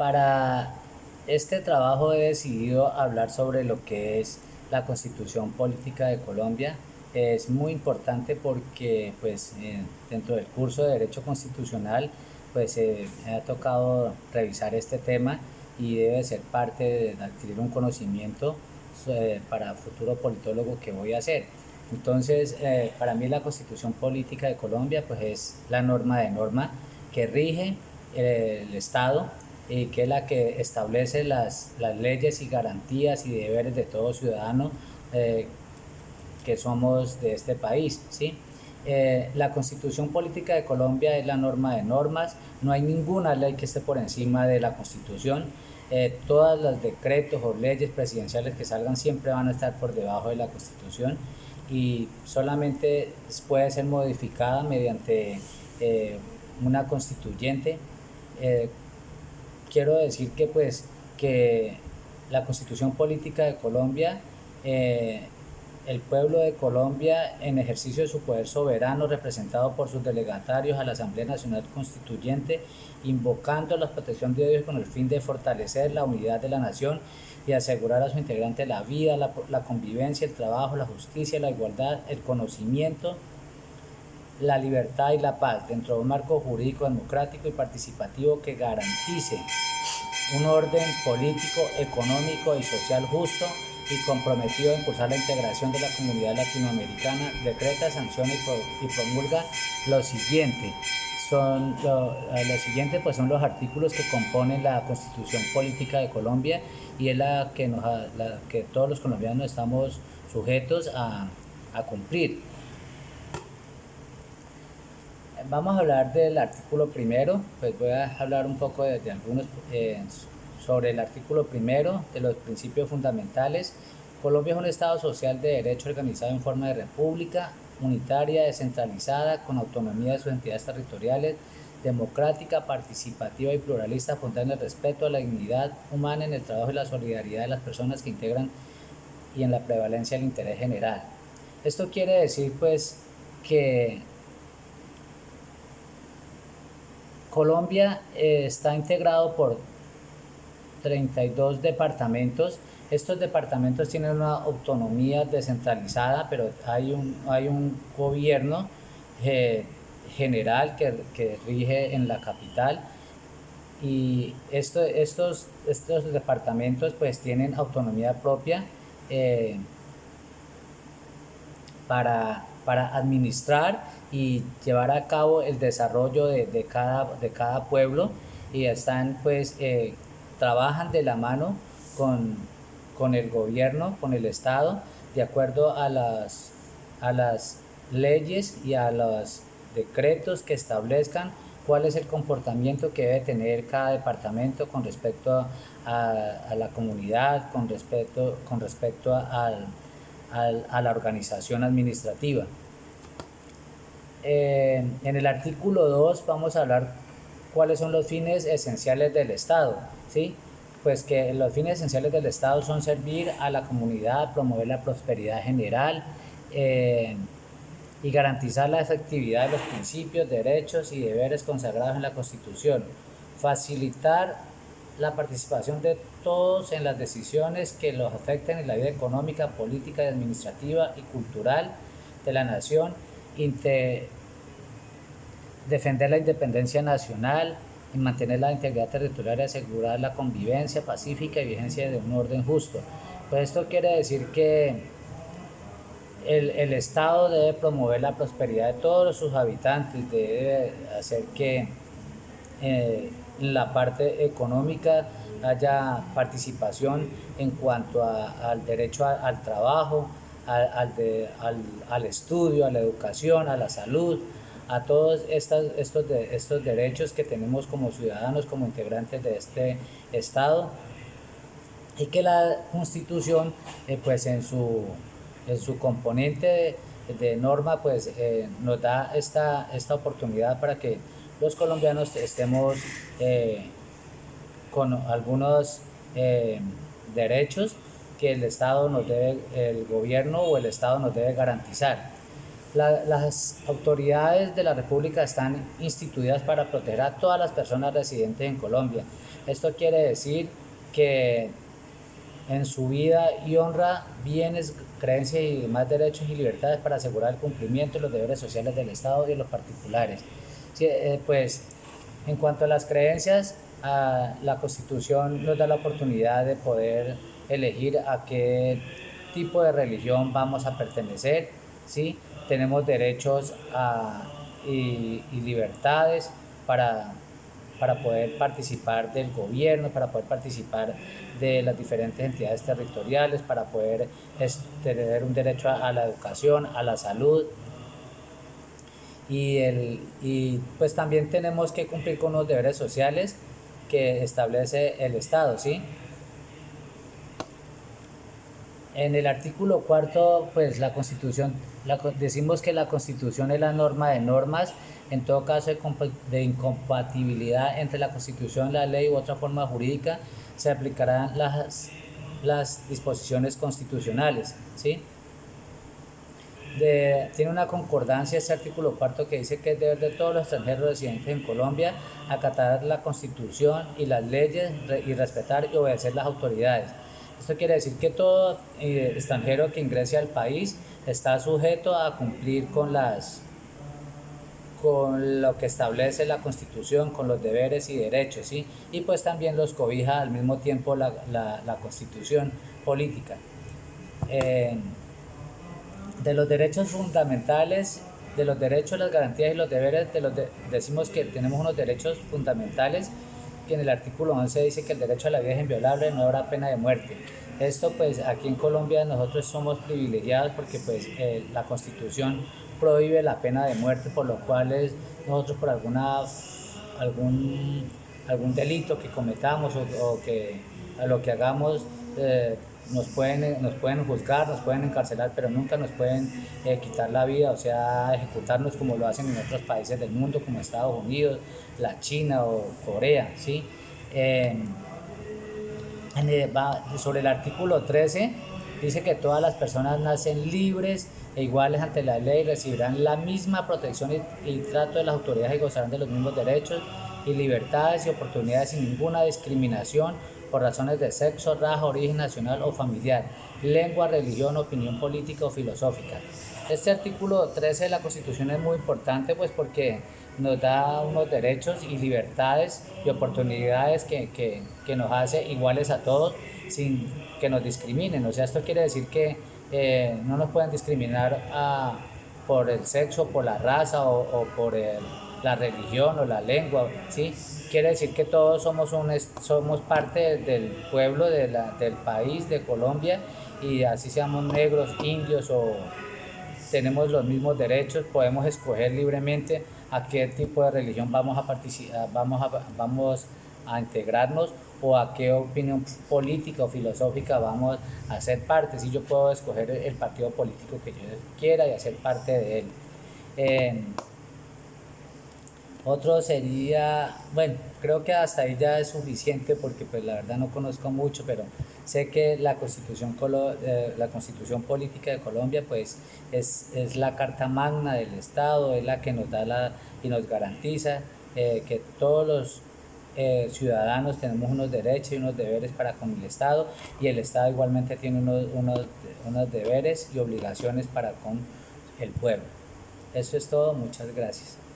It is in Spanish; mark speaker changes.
Speaker 1: Para este trabajo he decidido hablar sobre lo que es la Constitución Política de Colombia. Es muy importante porque dentro del curso de Derecho Constitucional me ha tocado revisar este tema y debe ser parte de adquirir un conocimiento para futuro politólogo que voy a hacer. Entonces, para mí la Constitución Política de Colombia es la norma de norma que rige el Estado y que es la que establece las leyes y garantías y deberes de todo ciudadano que somos de este país, ¿sí? La Constitución Política de Colombia es la norma de normas, no hay ninguna ley que esté por encima de la Constitución. Todos los decretos o leyes presidenciales que salgan siempre van a estar por debajo de la Constitución y solamente puede ser modificada mediante una constituyente. Quiero decir que la Constitución Política de Colombia, el pueblo de Colombia, en ejercicio de su poder soberano, representado por sus delegatarios a la Asamblea Nacional Constituyente, invocando la protección de Dios con el fin de fortalecer la unidad de la nación y asegurar a su integrante la vida, la convivencia, el trabajo, la justicia, la igualdad, el conocimiento, la libertad y la paz, dentro de un marco jurídico democrático y participativo que garantice un orden político, económico y social justo y comprometido a impulsar la integración de la comunidad latinoamericana. Decreta, sanciona y promulga lo siguiente. Son los artículos que componen la Constitución Política de Colombia y es la que todos los colombianos estamos sujetos a cumplir. Vamos a hablar del artículo primero, voy a hablar un poco de algunos sobre el artículo primero, de los principios fundamentales. Colombia es un Estado social de derecho organizado en forma de república, unitaria, descentralizada, con autonomía de sus entidades territoriales, democrática, participativa y pluralista, fundada en el respeto a la dignidad humana, en el trabajo y la solidaridad de las personas que integran y en la prevalencia del interés general. Esto quiere decir que Colombia está integrado por 32 departamentos. Estos departamentos tienen una autonomía descentralizada, pero hay un gobierno general que rige en la capital, y estos departamentos tienen autonomía propia para administrar y llevar a cabo el desarrollo de cada pueblo, y trabajan de la mano con el gobierno, con el Estado, de acuerdo a las leyes y a los decretos que establezcan cuál es el comportamiento que debe tener cada departamento con respecto a la comunidad, con respecto a la organización administrativa. En el artículo 2 vamos a hablar cuáles son los fines esenciales del Estado, ¿sí? Que los fines esenciales del Estado son servir a la comunidad, promover la prosperidad general y garantizar la efectividad de los principios, derechos y deberes consagrados en la Constitución, facilitar la participación de todos en las decisiones que los afecten en la vida económica, política, administrativa y cultural de la nación, defender la independencia nacional y mantener la integridad territorial y asegurar la convivencia pacífica y vigencia de un orden justo. Esto quiere decir que el Estado debe promover la prosperidad de todos sus habitantes, debe hacer que en la parte económica haya participación en cuanto al derecho al trabajo, al estudio, a la educación, a la salud, a todos estos derechos que tenemos como ciudadanos, como integrantes de este Estado, y que la Constitución en su componente de norma nos da esta oportunidad para que los colombianos estemos con algunos derechos que el gobierno o el Estado nos debe garantizar. Las autoridades de la República están instituidas para proteger a todas las personas residentes en Colombia. Esto quiere decir que en su vida y honra, bienes, creencias y demás derechos y libertades para asegurar el cumplimiento de los deberes sociales del Estado y de los particulares. Sí, pues en cuanto a las creencias, la Constitución nos da la oportunidad de poder elegir a qué tipo de religión vamos a pertenecer, ¿sí? Tenemos derechos y libertades para, para poder participar del gobierno, para poder participar de las diferentes entidades territoriales, para poder tener un derecho a la educación, a la salud, y pues también tenemos que cumplir con los deberes sociales que establece el Estado, ¿sí? En el artículo cuarto, pues la Constitución, decimos que la Constitución es la norma de normas, en todo caso de incompatibilidad entre la Constitución, la ley u otra forma jurídica, se aplicarán las disposiciones constitucionales, ¿sí? Tiene una concordancia este artículo cuarto que dice que es deber de todos los extranjeros residentes en Colombia acatar la Constitución y las leyes y respetar y obedecer las autoridades. Esto quiere decir que todo extranjero que ingrese al país está sujeto a cumplir con lo que establece la Constitución, con los deberes y derechos, ¿sí? Y pues también los cobija al mismo tiempo la Constitución política. Eh, de los derechos fundamentales, de los derechos, las garantías y los deberes, decimos que tenemos unos derechos fundamentales que en el artículo 11 dice que el derecho a la vida es inviolable, no habrá pena de muerte. Esto pues aquí en Colombia nosotros somos privilegiados porque pues la Constitución prohíbe la pena de muerte, por lo cual nosotros por algún, algún delito que cometamos o que a lo que hagamos nos pueden juzgar, nos pueden encarcelar, pero nunca nos pueden quitar la vida, o sea, ejecutarnos como lo hacen en otros países del mundo, como Estados Unidos, la China o Corea, ¿sí? Eh, sobre el artículo 13, dice que todas las personas nacen libres e iguales ante la ley, recibirán la misma protección y trato de las autoridades y gozarán de los mismos derechos y libertades y oportunidades sin ninguna discriminación por razones de sexo, raza, origen nacional o familiar, lengua, religión, opinión política o filosófica. Este artículo 13 de la Constitución es muy importante pues porque nos da unos derechos y libertades y oportunidades que nos hace iguales a todos sin que nos discriminen. O sea, esto quiere decir que no nos pueden discriminar por el sexo, por la raza o por la religión o la lengua, ¿sí? Quiere decir que todos somos parte del pueblo, del país, de Colombia, y así seamos negros, indios o tenemos los mismos derechos, podemos escoger libremente a qué tipo de religión vamos a participar, vamos a integrarnos o a qué opinión política o filosófica vamos a ser parte. Si yo puedo escoger el partido político que yo quiera y hacer parte de él. Otro sería, bueno, creo que hasta ahí ya es suficiente porque pues la verdad no conozco mucho, pero sé que la constitución política de Colombia pues es la carta magna del Estado, es la que nos da y nos garantiza que todos los ciudadanos tenemos unos derechos y unos deberes para con el Estado, y el Estado igualmente tiene unos deberes y obligaciones para con el pueblo. Eso es todo, muchas gracias.